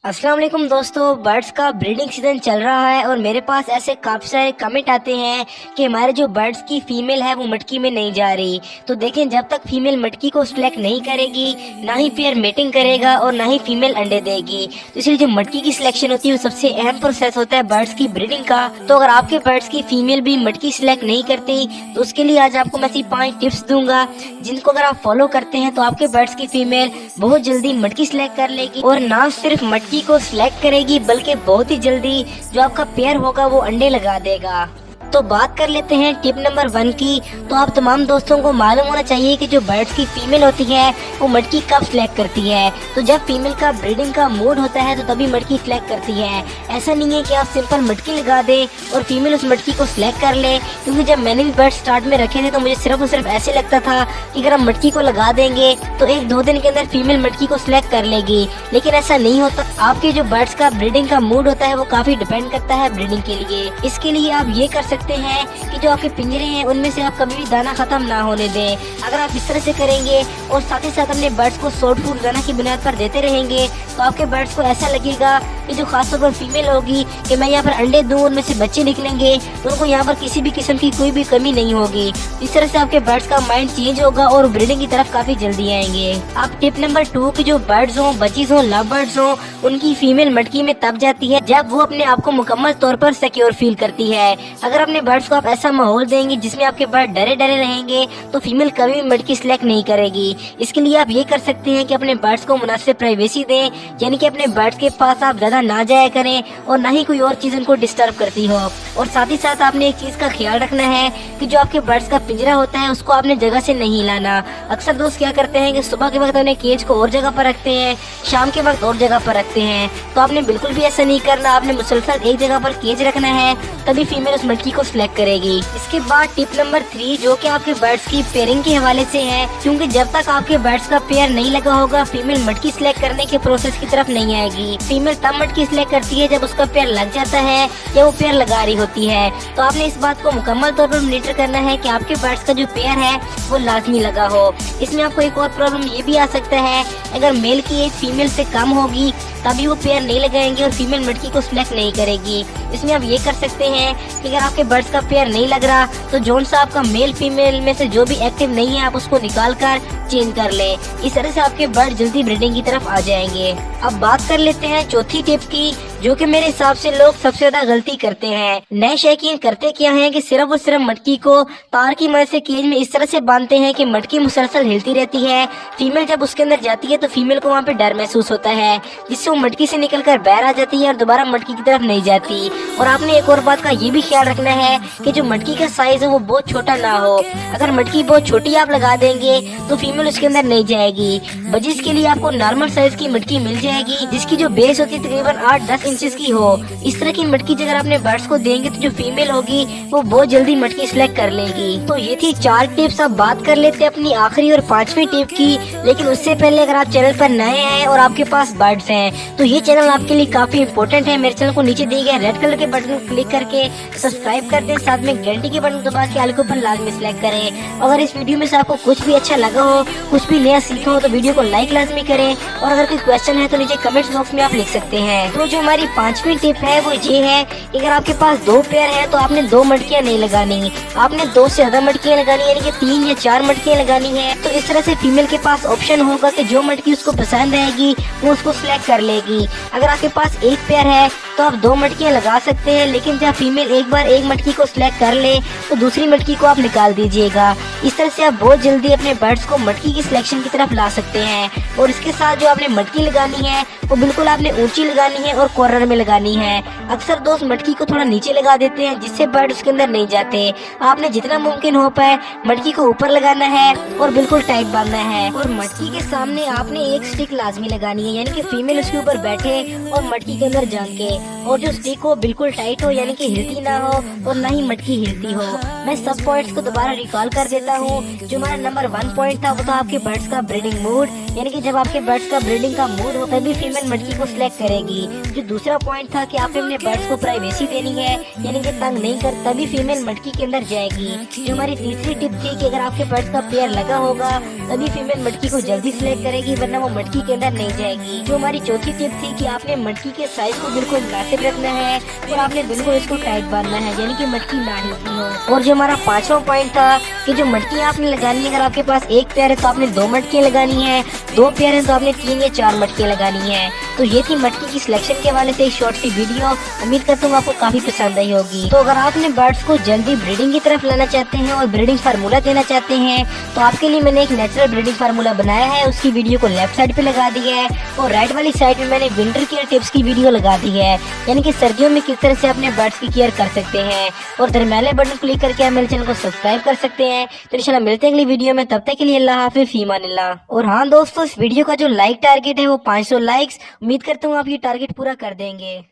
अस्सलाम वालेकुम दोस्तों, बर्ड्स का ब्रीडिंग सीजन चल रहा है और मेरे पास ऐसे काफ़ी सारे कमेंट आते हैं कि हमारे जो बर्ड्स की फीमेल है वो मटकी में नहीं जा रही। तो देखें, जब तक फीमेल मटकी को सिलेक्ट नहीं करेगी ना ही पेयर मेटिंग करेगा और ना ही फीमेल अंडे देगी। तो इसलिए जो मटकी की सिलेक्शन होती है वो सबसे अहम प्रोसेस होता है बर्ड्स की ब्रीडिंग का। तो अगर आपके बर्ड्स की फीमेल भी मटकी सिलेक्ट नहीं करती तो उसके लिए आज आपको मैं ऐसी 5 टिप्स दूंगा जिनको अगर आप फॉलो करते हैं तो आपके बर्ड्स की फीमेल बहुत जल्दी मटकी सिलेक्ट कर लेगी और ना सिर्फ मटकी को सिलेक्ट करेगी बल्कि बहुत ही जल्दी जो आपका पेयर होगा वो अंडे लगा देगा। तो बात कर लेते हैं टिप नंबर 1 की। तो आप तमाम दोस्तों को मालूम होना चाहिए कि जो बर्ड्स की फीमेल होती है वो मटकी कब सिलेक्ट करती है। तो जब फीमेल का ब्रीडिंग का मूड होता है तो तभी मटकी सिलेक्ट करती है। ऐसा नहीं है कि आप सिंपल मटकी लगा दें और फीमेल उस मटकी को सिलेक्ट कर ले, क्योंकि जब मैंने भी बर्ड स्टार्ट में रखे थे तो मुझे सिर्फ और सिर्फ ऐसे लगता था कि अगर हम मटकी को लगा देंगे तो 1-2 दिन के अंदर फीमेल मटकी को सिलेक्ट कर लेगी, लेकिन ऐसा नहीं होता। आपके जो बर्ड्स का ब्रीडिंग का मूड होता है वो काफी डिपेंड करता है ब्रीडिंग के लिए। इसके लिए आप ये कर सकते हैं कि जो आपके पिंजरे हैं उनमें से आप कभी भी दाना खत्म ना होने दें। अगर आप इस तरह से करेंगे और साथ ही साथ अपने बर्ड्स को सॉफ्ट फूड दाना की बुनियाद पर देते रहेंगे तो आपके बर्ड्स को ऐसा लगेगा कि जो खासतौर पर फीमेल होगी कि मैं यहाँ पर अंडे दूं, उनमें से बच्चे निकलेंगे तो उनको यहाँ पर किसी भी किस्म की कोई भी कमी नहीं होगी। इस तरह से आपके बर्ड्स का माइंड चेंज होगा और ब्रीडिंग की तरफ काफी जल्दी आएंगे। अब टिप नंबर 2 की जो बर्ड्स हों, बचीज हों, लव बर्ड्स हों, उनकी फीमेल मटकी में तब जाती है जब वो अपने आप को मुकम्मल तौर पर सिक्योर फील करती है। अगर अपने बर्ड्स को आप ऐसा माहौल देंगे जिसमें आपके बर्ड डरे डरे रहेंगे तो फीमेल कभी भी मटकी सिलेक्ट नहीं करेगी। इसके लिए आप ये कर सकते हैं कि अपने बर्ड्स को मुनासिब प्राइवेसी दें, यानी कि अपने बर्ड्स के पास आप ज्यादा ना जाया करें और ना ही कोई और चीज उनको डिस्टर्ब करती हो। और साथ ही साथ आपने एक चीज का ख्याल रखना है कि जो आपके बर्ड्स का पिंजरा होता है उसको आपने जगह से नहीं लाना। अक्सर दोस्त क्या करते हैं कि सुबह के वक्त अपने केज को और जगह पर रखते हैं, शाम के वक्त और जगह पर रखते हैं। तो आपने बिल्कुल भी ऐसा नहीं करना, आपने मुसलसल एक जगह पर केज रखना है, तभी फीमेल उस मटकी को सिलेक्ट करेगी। इसके बाद टिप नंबर 3 जो कि आपके बर्ड्स की पेयरिंग के हवाले से है, क्योंकि जब तक आपके बर्ड्स का पेयर नहीं लगा होगा फीमेल मटकी सिलेक्ट करने के प्रोसेस की तरफ नहीं आएगी। फीमेल तब मटकी सिलेक्ट करती है जब उसका पेयर लग जाता है या वो पेयर लगा रही होती है। तो आपने इस बात को मुकम्मल तौर पर मॉनिटर करना है कि आपके बर्ड्स का जो पेयर है वो लाजमी लगा हो। इसमें आपको एक और प्रॉब्लम ये भी आ सकता है, अगर मेल की एज फीमेल से कम होगी तभी वो पेयर नहीं लगाएंगे और फीमेल मटकी को सिलेक्ट नहीं करेगी। इसमें आप ये कर सकते हैं कि अगर आपके बर्ड्स का पेयर नहीं लग रहा तो जोन सा आपका मेल फीमेल में से जो भी एक्टिव नहीं है आप उसको निकाल कर चेंज कर ले। इस तरह से आपके बर्ड जल्दी ब्रीडिंग की तरफ आ जाएंगे। अब बात कर लेते हैं चौथी टिप की, जो कि मेरे हिसाब से लोग सबसे ज्यादा गलती करते हैं। नए शौकीन करते क्या है कि सिर्फ और सिर्फ मटकी को तार की मदद से केज में इस तरह से बांधते हैं कि मटकी मुसलसल हिलती रहती है। फीमेल जब उसके अंदर जाती है तो फीमेल को वहाँ पे डर महसूस होता है, जिससे वो मटकी से निकलकर बाहर आ जाती है और दोबारा मटकी की तरफ नहीं जाती। और आपने एक और बात का ये भी ख्याल रखना है कि जो मटकी का साइज है वो बहुत छोटा ना हो। अगर मटकी बहुत छोटी आप लगा देंगे तो फीमेल उसके अंदर नहीं जाएगी। बजिस के लिए आपको नॉर्मल साइज की मटकी मिल जाएगी जिसकी जो बेस होती है तकरीबन 8-10 इंचेस की हो। इस तरह की मटकी अगर आपने बर्ड्स को देंगे तो जो फीमेल होगी वो बहुत जल्दी मटकी सिलेक्ट कर लेगी। तो ये थी 4 टिप्स। अब बात कर लेते हैं अपनी आखिरी और 5वीं टिप की, लेकिन उससे पहले अगर आप चैनल पर नए हैं और आपके पास बर्ड्स हैं तो ये चैनल आपके लिए काफी इंपॉर्टेंट है। मेरे चैनल को नीचे दिए गए रेड कलर के बटन को क्लिक करके सब्सक्राइब कर दें, साथ में घंटी के बटन दबा के आल के ऊपर लाजमी सिलेक्ट करें। अगर इस वीडियो में से आपको कुछ भी अच्छा लगा हो, कुछ भी नया सीखा हो तो वीडियो को लाइक लाजमी करें और अगर कोई क्वेश्चन है तो नीचे कमेंट्स बॉक्स में आप लिख सकते हैं। तो जो हमारी 5वीं टिप है वो ये है कि अगर आपके पास 2 पेयर है तो आपने 2 मटकियां नहीं लगानी, आपने 2 से ज्यादा मटकियां लगानी, यानी कि 3 या 4 मटकियां लगानी है। तो इस तरह से फीमेल के पास ऑप्शन होगा कि जो मटकी उसको पसंद आएगी वो उसको सिलेक्ट कर लेगी। अगर आपके पास 1 पेयर है तो आप 2 मटकियां लगा सकते हैं, लेकिन जब फीमेल एक बार एक मटकी को सिलेक्ट कर ले तो दूसरी मटकी को आप निकाल दीजिएगा। इस तरह से आप बहुत जल्दी अपने बर्ड्स को मटकी की सिलेक्शन की तरफ ला सकते हैं। और इसके साथ जो आपने मटकी लगानी है वो बिल्कुल आपने ऊंची लगानी है और कॉर्नर में लगानी है। अक्सर दोस्त मटकी को थोड़ा नीचे लगा देते हैं जिससे बर्ड उसके अंदर नहीं जाते। आपने जितना मुमकिन हो पाए मटकी को ऊपर लगाना है और बिल्कुल टाइट बांधना है। और मटकी के सामने आपने एक स्टिक लाजमी लगानी है, यानी कि फीमेल उसके ऊपर बैठे और मटकी के अंदर झांके, और जो स्टिक हो बिल्कुल टाइट हो, यानी कि हिलती ना हो और ना ही मटकी हिलती हो। मैं सब पॉइंट्स को दोबारा रिकॉल कर देता हूँ। जो हमारा नंबर 1 पॉइंट था वो था आपके बर्ड्स का ब्रीडिंग मूड, यानी कि जब आपके बर्ड्स का ब्रीडिंग का मूड हो तभी फीमेल मटकी को सिलेक्ट करेगी। जो दूसरा पॉइंट था कि आपने अपने बर्ड्स को प्राइवेसी देनी है, यानी कि तंग नहीं कर, तभी फीमेल मटकी के अंदर जाएगी। जो हमारी तीसरी टिप थी कि अगर आपके बर्ड्स का पेयर लगा होगा तभी फीमेल मटकी को जल्दी सिलेक्ट करेगी, वरना वो मटकी के अंदर नहीं जाएगी। जो हमारी चौथी टिप थी कि आपने मटकी के साइज को बिल्कुल मुनासिब रखना है और आपने बिल्कुल इसको टाइट बांधना है, यानी कि मटकी ना हिलती हो। और जो हमारा 5वां पॉइंट था कि जो मटकियाँ आपने लगानी है, अगर आपके पास एक पेयर है तो आपने 2 मटकियाँ लगानी है, 2 पेयर है तो आपने 3 या 4 मटकियाँ लगानी है। तो ये थी मटकी की सिलेक्शन के हवाले से एक शॉर्ट सी वीडियो। उम्मीद करता हूँ आपको काफी पसंद आई होगी। तो अगर आपने बर्ड्स को जल्दी ब्रीडिंग की तरफ लाना चाहते हैं और ब्रीडिंग फार्मूला देना चाहते हैं तो आपके लिए मैंने एक नेचुरल ब्रीडिंग फार्मूला बनाया है। उसकी वीडियो को लेफ्ट साइड पे लगा दी है और राइट वाली साइड में मैंने विंटर केयर टिप्स की वीडियो लगा दी है, यानी कि सर्दियों में किस तरह से अपने बर्ड्स की केयर कर सकते हैं। और दरमियाने बटन क्लिक करके आप मेरे चैनल को सब्सक्राइब कर सकते हैं। तो इंशाल्लाह मिलते हैं अगली वीडियो में, तब तक के लिए अल्लाह हाफिज़, फी अमानिल्लाह। और हाँ दोस्तों, इस वीडियो का जो लाइक टारगेट है वो 500 लाइक्स। उम्मीद करता हूँ आप ये टारगेट पूरा कर देंगे।